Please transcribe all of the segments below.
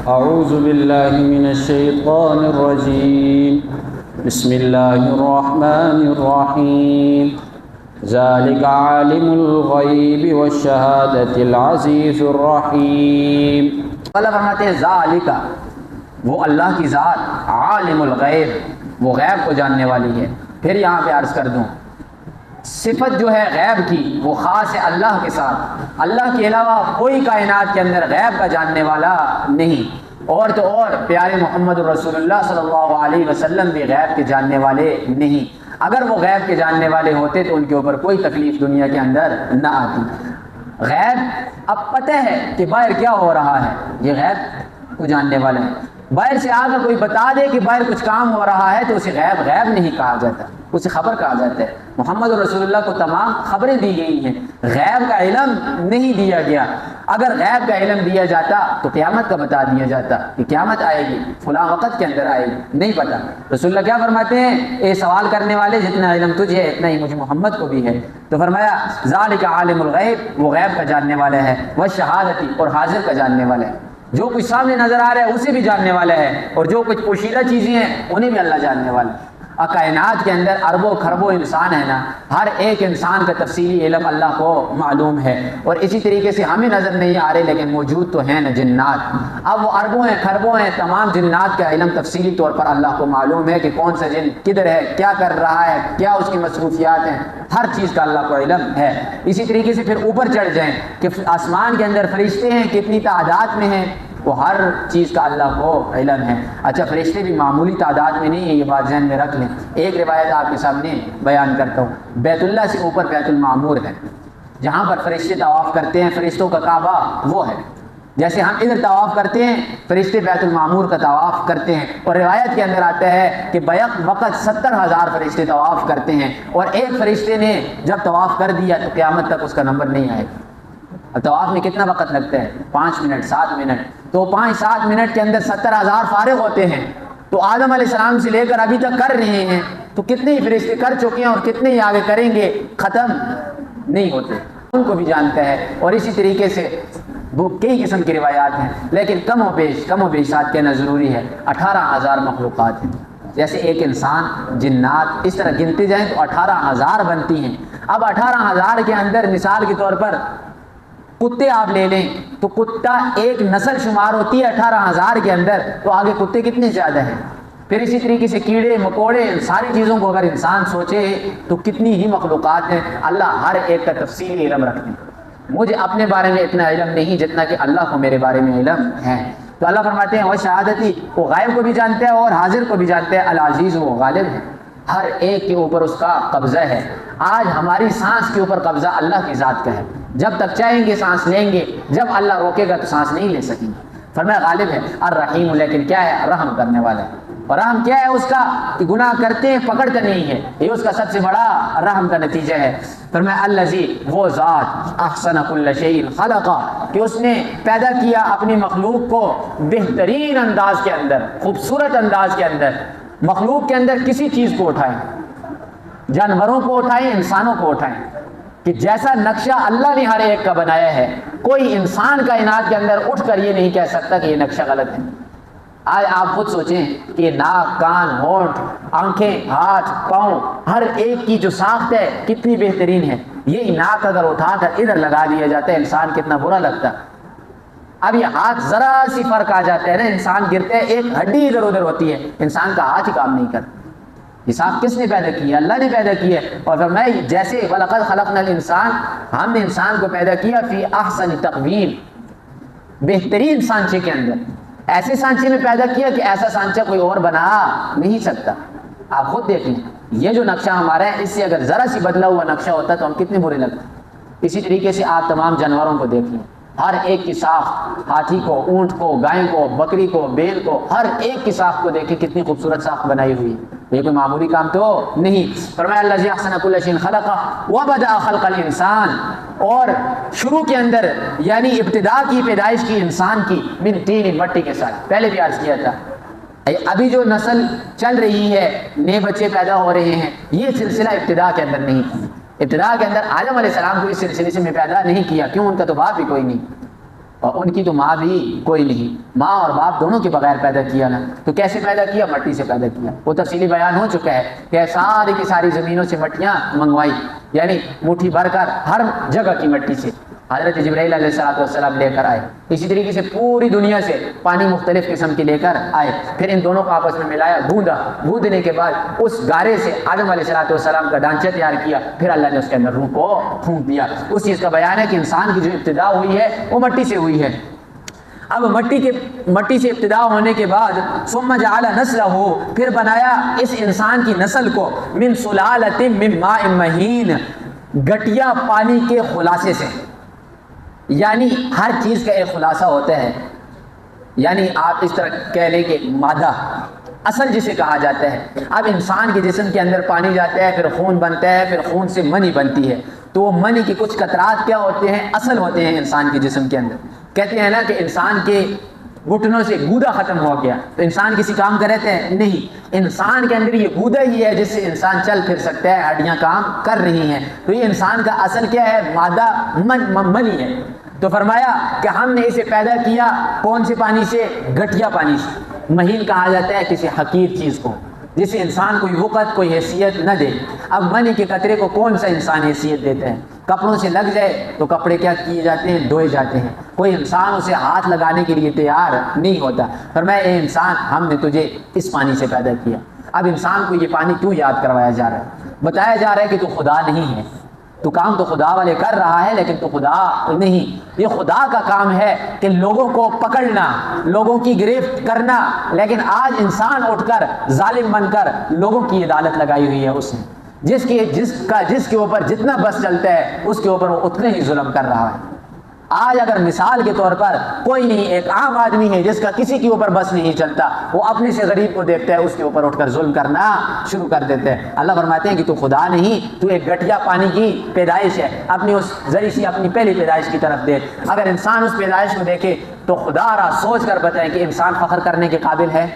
اعوذ باللہ من الشیطان الرجیم بسم اللہ الرحمن الرحیم ذالک عالم الغیب والشہادۃ العزیز الرحیم۔ اللہ فرماتے ہیں ذالک، وہ اللہ کی ذات عالم الغیب، وہ غیب کو جاننے والی ہے۔ پھر یہاں پہ عرض کر دوں، صفت جو ہے غیب کی وہ خاص ہے اللہ کے ساتھ۔ اللہ کے علاوہ کوئی کائنات کے اندر غیب کا جاننے والا نہیں۔ اور تو اور پیارے محمد رسول اللہ صلی اللہ علیہ وسلم بھی غیب کے جاننے والے نہیں۔ اگر وہ غیب کے جاننے والے ہوتے تو ان کے اوپر کوئی تکلیف دنیا کے اندر نہ آتی۔ غیب اب پتہ ہے کہ باہر کیا ہو رہا ہے، یہ غیب کو جاننے والے ہیں۔ باہر سے آ کر کوئی بتا دے کہ باہر کچھ کام ہو رہا ہے تو اسے غیب نہیں کہا جاتا، اسے خبر کہا جاتا ہے۔ محمد رسول اللہ کو تمام خبریں دی گئی ہیں، غیب کا علم نہیں دیا گیا۔ اگر غیب کا علم دیا جاتا تو قیامت کا بتا دیا جاتا کہ قیامت آئے گی، فلاں وقت کے اندر آئے گی، نہیں پتا۔ رسول اللہ کیا فرماتے ہیں، اے سوال کرنے والے جتنا علم تجھے ہے اتنا ہی مجھے محمد کو بھی ہے۔ تو فرمایا ذالک عالم الغیب، وہ غیب کا جاننے والا ہے، والشہادتی، اور حاضر کا جاننے والا ہے۔ جو کچھ سامنے نظر آ رہا ہے اسے بھی جاننے والا ہے، اور جو کچھ پوشیدہ چیزیں ہیں انہیں بھی اللہ جاننے والا ہے۔ کائنات کے اندر اربوں خربوں انسان ہے نا، ہر ایک انسان کا تفصیلی علم اللہ کو معلوم ہے۔ اور اسی طریقے سے ہمیں نظر نہیں آ رہے لیکن موجود تو ہیں نا جنات۔ اب وہ اربوں ہیں خربوں ہیں، تمام جنات کا علم تفصیلی طور پر اللہ کو معلوم ہے کہ کون سا جن کدھر ہے، کیا کر رہا ہے، کیا اس کی مصروفیات ہیں، ہر چیز کا اللہ کو علم ہے۔ اسی طریقے سے پھر اوپر چڑھ جائیں کہ آسمان کے اندر فرشتے ہیں، کتنی تعداد میں ہیں، وہ ہر چیز کا اللہ کو علم ہے۔ اچھا، فرشتے بھی معمولی تعداد میں نہیں ہے، یہ بات ذہن میں رکھ لیں۔ ایک روایت آپ کے سامنے بیان کرتا ہوں۔ بیت اللہ سے اوپر بیت المعمور ہے، جہاں پر فرشتے طواف کرتے ہیں، فرشتوں کا کعبہ وہ ہے۔ جیسے ہم ادھر طواف کرتے ہیں، فرشتے بیت المعمور کا طواف کرتے ہیں۔ اور روایت کے اندر آتا ہے کہ بیک وقت 70,000 فرشتے طواف کرتے ہیں، اور ایک فرشتے نے جب طواف کر دیا تو قیامت تک اس کا نمبر نہیں آئے گا۔ طواف میں کتنا وقت لگتا ہے؟ 5 منٹ 7 منٹ، تو 5-7 منٹ کے اندر 70,000 فارغ ہوتے ہیں۔ تو آدم علیہ السلام سے لے کر ابھی تک کر رہے ہیں، تو کتنے ہی فرشتے کر چکے ہیں اور کتنے ہی آگے کریں گے، ختم نہیں ہوتے۔ ان کو بھی جانتا ہے۔ اور اسی طریقے سے وہ کئی قسم کی روایات ہیں، لیکن کم و بیش ساتھ کہنا ضروری ہے۔ 18,000 مخلوقات ہیں، جیسے ایک انسان، جنات، اس طرح گنتے جائیں تو 18,000 بنتی ہیں۔ اب 18,000 کے اندر مثال کے طور پر کتے آپ لے لیں تو کتا ایک نسل شمار ہوتی ہے 18,000 کے اندر، تو آگے کتے کتنے زیادہ ہیں۔ پھر اسی طریقے سے کیڑے مکوڑے، ساری چیزوں کو اگر انسان سوچے تو کتنی ہی مخلوقات ہیں۔ اللہ ہر ایک کا تفصیلی علم رکھتے ہیں۔ مجھے اپنے بارے میں اتنا علم نہیں جتنا کہ اللہ کو میرے بارے میں علم ہے۔ تو اللہ فرماتے ہیں وہ شہادتی، وہ غائب کو بھی جانتے ہیں اور حاضر کو بھی جانتے ہیں، العزیز، وہ غالب ہے، ہر ایک کے اوپر اس کا قبضہ ہے۔ آج ہماری سانس کے اوپر قبضہ اللہ کی ذات کا ہے، جب تک چاہیں گے سانس لیں گے، جب اللہ روکے گا تو سانس نہیں لے سکیں گے۔ فرمایا غالب ہے، الرحیم، لیکن کیا ہے، رحم کرنے والا ہے۔ اور رحم کیا ہے اس کا، کہ گناہ کرتے ہیں پکڑتا نہیں ہے، یہ اس کا سب سے بڑا رحم کا نتیجہ ہے۔ فرمایا الذی، وہ ذات، احسن کل شیء خلقہ، کہ اس نے پیدا کیا اپنی مخلوق کو بہترین انداز کے اندر، خوبصورت انداز کے اندر۔ مخلوق کے اندر کسی چیز کو اٹھائیں، جانوروں کو اٹھائیں، انسانوں کو اٹھائیں، کہ جیسا نقشہ اللہ نے ہر ایک کا بنایا ہے، کوئی انسان کائنات کے اندر اٹھ کر یہ نہیں کہہ سکتا کہ یہ نقشہ غلط ہے۔ آج آپ خود سوچیں کہ ناک، کان، ہونٹ، آنکھیں، ہاتھ، پاؤں، ہر ایک کی جو ساخت ہے کتنی بہترین ہے۔ یہی ناک اگر اٹھا کر ادھر لگا دیا جاتا ہے انسان کتنا برا لگتا۔ اب یہ ہاتھ ذرا سی فرق آ جاتا ہے نا، انسان گرتے ہیں، ایک ہڈی ادھر ادھر ہوتی ہے، انسان کا ہاتھ ہی کام نہیں کرتا۔ حساب کس نے پیدا کیا؟ اللہ نے پیدا کیا۔ اور فرمایا جیسے وَلَقَدْ خَلَقْنَا الْإِنسَانَ، ہم نے انسان کو پیدا کیا فی احسن تقویم، بہترین سانچے کے اندر، ایسے سانچے میں پیدا کیا کہ ایسا سانچہ کوئی اور بنا نہیں سکتا۔ آپ خود دیکھ لیں، یہ جو نقشہ ہمارا ہے، اس سے اگر ذرا سی بدلا ہوا نقشہ ہوتا تو ہم کتنے برے لگتے۔ اسی طریقے سے آپ تمام جانوروں کو دیکھ لیں، ہر ایک کی ساخت، ہاتھی کو، اونٹ کو، گائے کو، بکری کو، بیل کو، ہر ایک کی ساخت کو دیکھیں کتنی خوبصورت ساخت بنائی ہوئی ہے۔ یہ کوئی معمولی کام تو نہیں۔ فرمایا الذی احسن کل شیء خلقہ وبدأ خلق الانسان، اور شروع کے اندر یعنی ابتدا کی پیدائش کی انسان کی من طین، مٹی کے ساتھ، پہلے بھی عرض کیا تھا۔ ابھی جو نسل چل رہی ہے، نئے بچے پیدا ہو رہے ہیں، یہ سلسلہ ابتدا کے اندر نہیں تھا۔ ابتدا کے اندر آدم علیہ السلام کو اس سلسلے سے میں پیدا نہیں کیا، کیوں؟ ان کا تو باپ ہی کوئی نہیں۔ اور ان کی تو ماں بھی کوئی نہیں، ماں اور باپ دونوں کے بغیر پیدا کیا نا، تو کیسے پیدا کیا؟ مٹی سے پیدا کیا۔ وہ تفصیلی بیان ہو چکا ہے کہ ساری کی ساری زمینوں سے مٹیاں منگوائی، یعنی مٹھی بھر کر ہر جگہ کی مٹی سے حضرت جبرائیل علیہ السلام لے کر آئے۔ اسی طریقے سے پوری دنیا سے پانی مختلف قسم کے لے کر آئے، پھر ان دونوں کو آپس میں ملایا، گوندھا، گوندھنے کے بعد اس گارے سے آدم علیہ السلام کا ڈھانچہ تیار کیا، پھر اللہ نے اس کے اندر روح کو پھونک دیا۔ اس چیز کا بیان ہے کہ انسان کی جو ابتدا ہوئی ہے وہ مٹی سے ہوئی ہے۔ اب مٹی سے ابتدا ہونے کے بعد ثم جعل نسلہ، پھر بنایا اس انسان کی نسل کو من سلالۃ من ماء مہین، گٹیا پانی کے خلاصے سے، یعنی ہر چیز کا ایک خلاصہ ہوتا ہے، یعنی آپ اس طرح کہہ لیں کہ مادہ اصل جسے کہا جاتا ہے۔ اب انسان کے جسم کے اندر پانی جاتا ہے، پھر خون بنتا ہے، پھر خون سے منی بنتی ہے، تو وہ منی کے کچھ قطرات کیا ہوتے ہیں؟ اصل ہوتے ہیں انسان کے جسم کے اندر۔ کہتے ہیں نا کہ انسان کے گھٹنوں سے گودا ختم ہو گیا تو انسان کسی کام کا رہتا ہے؟ نہیں، انسان کے اندر یہ گودا ہی ہے جس سے انسان چل پھر سکتا ہے، ہڈیاں کام کر رہی ہیں، تو یہ انسان کا اصل کیا ہے؟ مادہ منی ہے۔ تو فرمایا کہ ہم نے اسے پیدا کیا کون سے پانی سے؟ گٹیا پانی سے۔ مہین کہا جاتا ہے کسی حقیر چیز کو جسے انسان کوئی وقت کوئی حیثیت نہ دے۔ اب منی کے قطرے کو کون سا انسان حیثیت دیتا ہے؟ کپڑوں سے لگ جائے تو کپڑے کیا کیے جاتے ہیں؟ دھوئے جاتے ہیں، کوئی انسان اسے ہاتھ لگانے کے لیے تیار نہیں ہوتا۔ فرمایا اے انسان، ہم نے تجھے اس پانی سے پیدا کیا۔ اب انسان کو یہ پانی کیوں یاد کروایا جا رہا ہے؟ بتایا جا رہا ہے کہ تو خدا نہیں ہے، تو کام تو خدا والے کر رہا ہے لیکن تو خدا نہیں۔ یہ خدا کا کام ہے کہ لوگوں کو پکڑنا، لوگوں کی گرفت کرنا، لیکن آج انسان اٹھ کر ظالم بن کر لوگوں کی عدالت لگائی ہوئی ہے اس نے، جس کے اوپر جتنا بس چلتا ہے اس کے اوپر وہ اتنے ہی ظلم کر رہا ہے۔ آج اگر مثال کے طور پر کوئی نہیں، ایک عام آدمی ہے جس کا کسی کے اوپر بس نہیں چلتا، وہ اپنے سے غریب کو دیکھتا ہے، اس کے اوپر اٹھ کر ظلم کرنا شروع کر دیتے ہیں۔ اللہ فرماتے ہیں کہ تو خدا نہیں، تو ایک گٹیا پانی کی پیدائش ہے، اپنی اس ذریعے سے اپنی پہلی پیدائش کی طرف دیکھ۔ اگر انسان اس پیدائش کو دیکھے تو خدا را سوچ کر بتائے کہ انسان فخر کرنے کے قابل ہے،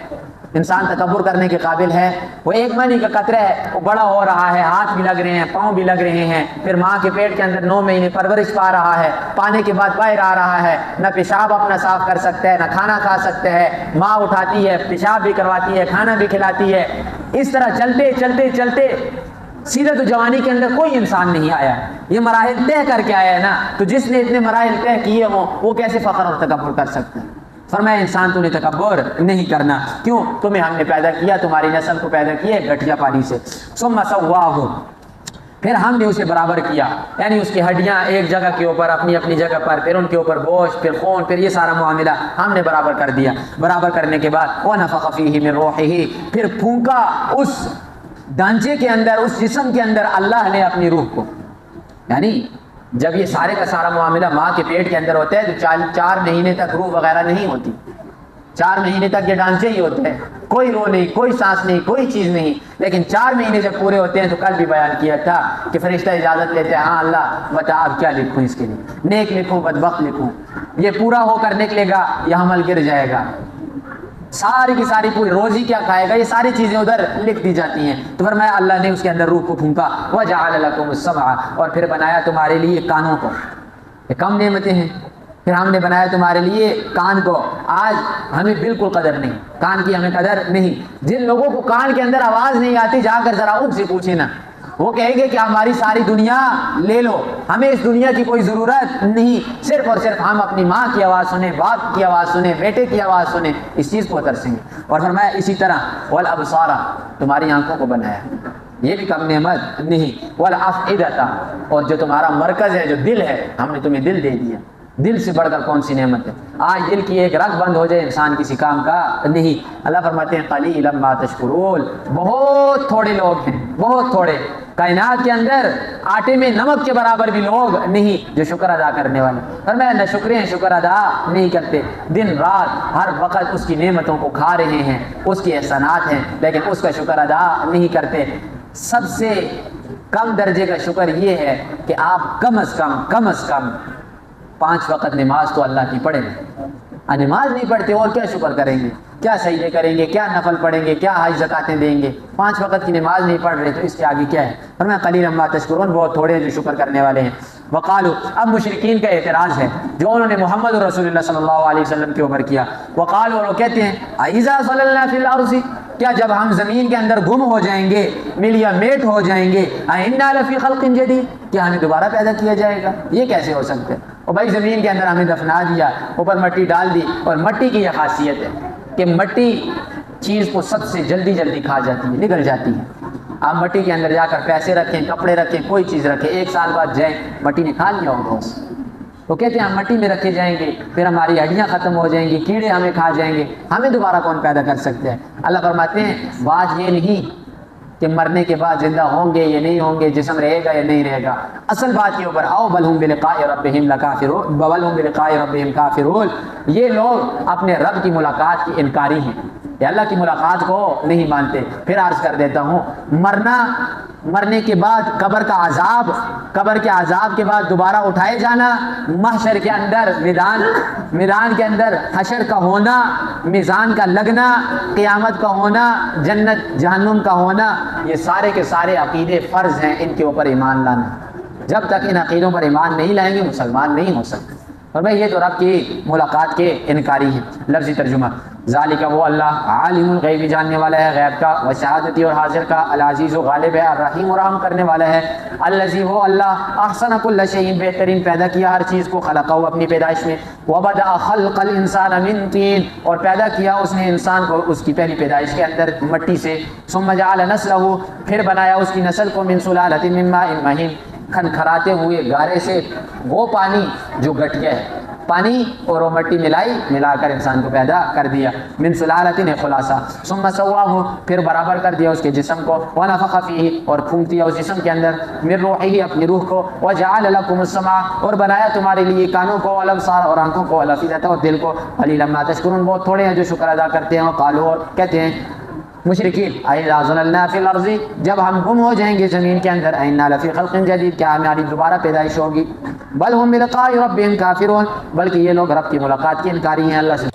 انسان تکبر کرنے کے قابل ہے؟ وہ ایک منی کا قطرہ ہے، وہ بڑا ہو رہا ہے، ہاتھ بھی لگ رہے ہیں، پاؤں بھی لگ رہے ہیں، پھر ماں کے پیٹ کے اندر 9 مہینے پرورش پا رہا ہے، پانے کے بعد باہر آ رہا ہے، نہ پیشاب اپنا صاف کر سکتا ہے، نہ کھانا کھا سکتا ہے، ماں اٹھاتی ہے، پیشاب بھی کرواتی ہے، کھانا بھی کھلاتی ہے۔ اس طرح چلتے چلتے چلتے سیدھا تو جوانی کے اندر کوئی انسان نہیں آیا، یہ مراحل طے کر کے آیا ہے نا، تو جس نے اتنے مراحل طے کیے ہوں وہ کیسے فخر اور تکبر کر سکتا ہے؟ فرمایا انسان تو نے تکبر نہیں کرنا، کیوں؟ تمہیں ہم نے پیدا کیا، تمہاری نسل کو پیدا کیا گٹیا پانی سے۔ ثم سواہ، پھر ہم نے اسے برابر کیا، یعنی اس کی ہڈیاں ایک جگہ کے اوپر اپنی اپنی جگہ پر، پھر ان کے اوپر گوشت، پھر خون، پھر یہ سارا معاملہ ہم نے برابر کر دیا۔ برابر کرنے کے بعد وَنَفَخَ فِيهِ مِن رُوحِهِ، پھر پھونکا اس ڈھانچے کے اندر، اس جسم کے اندر اللہ نے اپنی روح کو، یعنی جب یہ سارے کا سارا معاملہ ماں کے پیٹ کے اندر ہوتا ہے تو 4 مہینے تک روح وغیرہ نہیں ہوتی، 4 مہینے تک یہ ڈھانچے ہی ہوتے ہیں، کوئی روح نہیں، کوئی سانس نہیں، کوئی چیز نہیں، لیکن 4 مہینے جب پورے ہوتے ہیں تو کل بھی بیان کیا تھا کہ فرشتہ اجازت لیتے ہیں، ہاں اللہ بتا اب کیا لکھوں اس کے لیے، نیک لکھوں بدبخت لکھوں، یہ پورا ہو کر نکلے گا یا حمل گر جائے گا، ساری کی ساری پوری روزی کیا کھائے گا، یہ ساری چیزیں ادھر لکھ دی جاتی ہیں۔ تو فرمایا اللہ نے اس کے اندر روح کو پھونکا، وَجَعَلَ لَكُمُ السَّمْعَ، اور پھر بنایا تمہارے لیے کانوں کو، یہ کم نعمتیں ہیں، پھر ہم نے بنایا تمہارے لیے کان کو۔ آج ہمیں بالکل قدر نہیں، کان کی ہمیں قدر نہیں۔ جن لوگوں کو کان کے اندر آواز نہیں آتی جا کر ذرا ان سے پوچھیں نا، وہ کہیں گے کہ ہماری ساری دنیا لے لو، ہمیں اس دنیا کی کوئی ضرورت نہیں، صرف اور صرف ہم اپنی ماں کی آواز سنیں، باپ کی آواز سنیں، بیٹے کی آواز سنیں، اس چیز کو ترسیں گے۔ اور فرمایا اسی طرح والابصار، تمہاری آنکھوں کو بنایا، یہ بھی کم نعمت نہیں، والافئدہ، اور جو تمہارا مرکز ہے، جو دل ہے، ہم نے تمہیں دل دے دیا۔ دل سے بڑھ کر کون سی نعمت ہے؟ آج دل کی ایک رگ بند ہو جائے انسان کسی کام کا نہیں۔ اللہ فرماتے ہیں قلیلا ما تشکرون، بہت تھوڑے لوگ ہیں، بہت تھوڑے، کائنات کے اندر آٹے میں نمک کے برابر بھی لوگ نہیں جو شکر ادا کرنے والے۔ فرمایا نہ شکریں شکر ادا نہیں کرتے، دن رات ہر وقت اس کی نعمتوں کو کھا رہے ہیں، اس کے احسانات ہیں، لیکن اس کا شکر ادا نہیں کرتے۔ سب سے کم درجے کا شکر یہ ہے کہ آپ کم از کم 5 وقت نماز تو اللہ کی پڑھیں گے۔ نماز نہیں پڑھتے اور کیا شکر کریں گے، کیا سجدے کریں گے، کیا نفل پڑھیں گے، کیا حج زکاتیں دیں گے؟ 5 وقت کی نماز نہیں پڑھ رہے تو اس کے آگے کیا ہے؟ فرمایا قلیلا ما تشکرون، بہت تھوڑے جو شکر کرنے والے ہیں۔ وقالو، اب مشرکین کا اعتراض ہے جو انہوں نے محمد رسول اللہ صلی اللہ علیہ وسلم کے اوپر کیا. وقالو، وہ کہتے ہیں اذا صللنا فی الارض، کیا جب ہم زمین کے اندر گم ہو جائیں گے، ملیا میٹ ہو جائیں گے، انا لفی خلق جدید، کیا ہمیں دوبارہ پیدا کیا جائے گا؟ یہ کیسے ہو سکتا ہے؟ اور بھائی زمین کے اندر ہمیں دفنا دیا، اوپر مٹی ڈال دی، اور مٹی کی یہ خاصیت ہے کہ مٹی چیز کو سب سے جلدی کھا جاتی ہے، نگل جاتی ہے. آپ مٹی کے اندر جا کر پیسے رکھیں، کپڑے رکھیں، کوئی چیز رکھیں، 1 سال بعد جائیں مٹی نے کھا لیا ہوگا اس. وہ کہتے ہیں ہم مٹی میں رکھے جائیں گے، پھر ہماری ہڈیاں ختم ہو جائیں گی، کیڑے ہمیں کھا جائیں گے، ہمیں دوبارہ کون پیدا کر سکتے ہیں؟ اللہ فرماتے ہیں بات یہ نہیں کہ مرنے کے بعد زندہ ہوں گے یا نہیں ہوں گے، جسم رہے گا یا نہیں رہے گا. اصل بات کے اوپر آؤ بل ہم بلقاء ربہم لکافرون، بل ہم بلقاء ربہم کافرون، یہ لوگ اپنے رب کی ملاقات کی انکاری ہیں، یا اللہ کی ملاقات کو نہیں مانتے. پھر عرض کر دیتا ہوں، مرنے کے بعد قبر کا عذاب، قبر کے عذاب کے بعد دوبارہ اٹھائے جانا، محشر کے اندر میدان کے اندر حشر کا ہونا، میزان کا لگنا، قیامت کا ہونا، جنت جہنم کا ہونا، یہ سارے کے سارے عقیدے فرض ہیں، ان کے اوپر ایمان لانا. جب تک ان عقیدوں پر ایمان نہیں لائیں گے مسلمان نہیں ہو سکتے. اور بھائی یہ تو رب کی ملاقات کے انکاری ہیں. لفظی ترجمہ، ذالک وہ اللہ عالم الغیب جاننے والا ہے غیب کا، و شہادتی اور حاضر کا، العزیز و غالب ہے، الرحیم و رحم کرنے والا ہے، الذی وہ اللہ احسن کل شیء بہترین پیدا کیا ہر چیز کو، خلقہ اپنی پیدائش میں، وبدأ خلق الانسان من طین اور پیدا کیا اس نے انسان کو اس کی پہلی پیدائش کے اندر مٹی سے، ثم جعل نسلہ پھر بنایا اس کی نسل کو، من سلالۃ من ماء مہین کھنکھراتے ہوئے گارے سے، وہ پانی جو گٹھیا ہے، پانی اور وہ مٹی ملا کر انسان کو پیدا کر دیا. من سلالۃ خلاصہ، ثم سواہ پھر برابر کر دیا اس کے جسم کو، ونفخ فیہ اور پھونک دیا اس جسم کے اندر، من روحہ اپنی روح کو، وجعل لکم السمع اور بنایا تمہارے لیے کانوں کو، والابصار اور آنکھوں کو، والافئدۃ اور دل کو، قلیلا ما تشکرون بہت تھوڑے ہیں جو شکر ادا کرتے ہیں. وقالوا اور کہتے ہیں مشرکین اذا ضللنا فی الارض جب ہم گم ہو جائیں گے زمین کے اندر، انا لفی خلق جدید کیا ہماری دوبارہ پیدائش ہوگی. بل ہم بلقاء ربہم کافرون بلکہ یہ لوگ رب کی ملاقات کی انکاری ہیں. اللہ سے